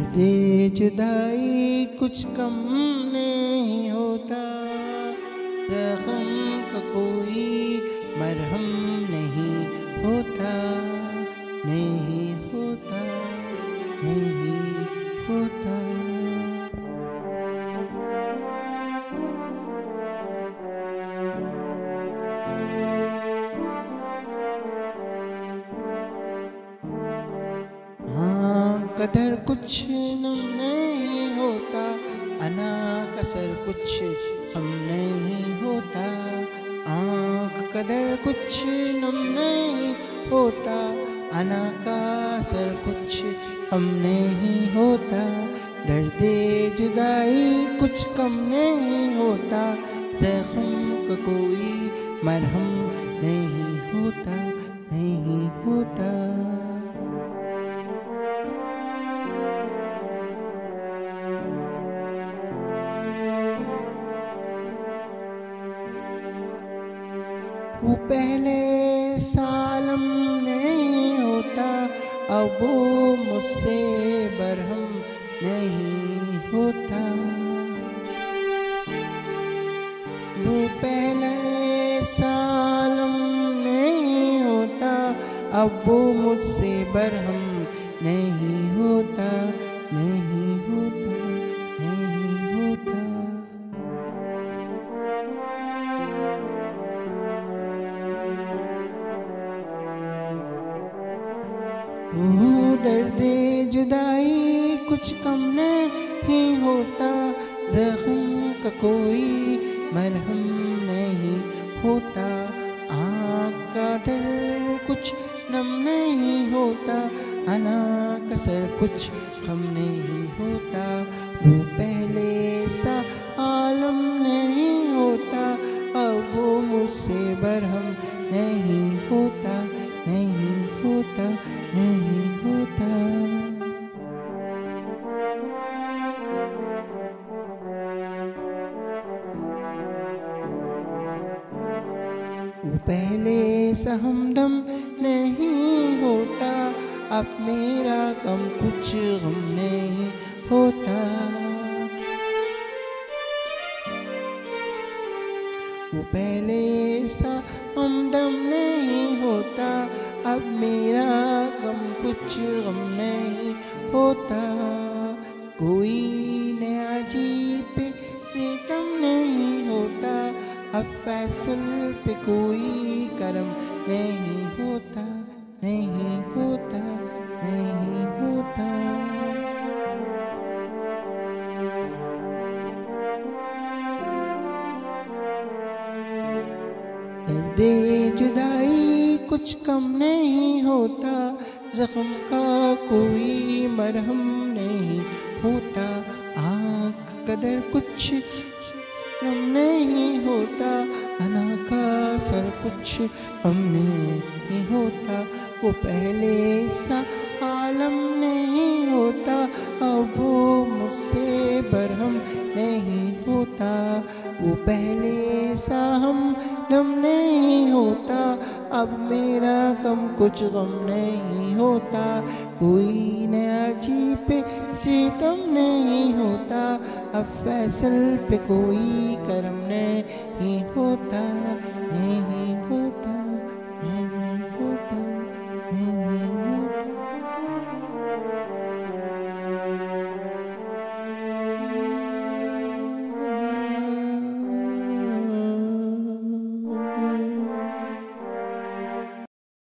दर्दे जुदाई कुछ कम नहीं होता, जख्म का कोई मरहम नहीं होता, नहीं होता, नहीं होता। कदर कुछ नहीं होता, अना कसर कुछ हम नहीं होता, आँख कदर कुछ नम नहीं होता, अना का असर कुछ हम नहीं होता, दर्दे जुदाई कुछ कम नहीं होता, ज़ख्म का कोई मरहम नहीं होता, नहीं होता। वो पहले सालम नहीं होता, अब वो मुझसे बरहम नहीं होता। वो पहले सालम नहीं होता, अब वो मुझसे बरहम नहीं होता, नहीं होता, नहीं होता। वो दर्दे जुदाई कुछ कम नहीं होता, ज़ख्म का कोई मरहम नहीं होता, आँख का दर कुछ नम नहीं होता, अना कसर कुछ गम नहीं होता। वो पहले सा आलम नहीं होता, अब वो मुझसे बरहम नहीं होता, नहीं होता, नहीं होता। वो पहले सा हमदम नहीं होता, अब मेरा गम कुछ गम नहीं होता। वो पहले सा हमदम नहीं होता, अब मेरा गम कुछ गम नहीं होता। कोई नया जी पे सितम नहीं होता, अब फैसल पे कोई करम नहीं होता, नहीं होता, नहीं होता। दर्दे जुदाई कुछ कम नहीं होता, जख्म का कोई मरहम नहीं होता, आँख कदर कुछ नम नहीं होता, अना का सर कुछ हम नहीं होता। वो पहले सा आलम नहीं होता, अब वो मुझसे बरहम नहीं होता। वो पहले सा हम दम नहीं होता, अब मेरा गम कुछ गम नहीं होता। कोई नया जी पे सितम नहीं होता, अब फैसल पे कोई करम नहीं होता।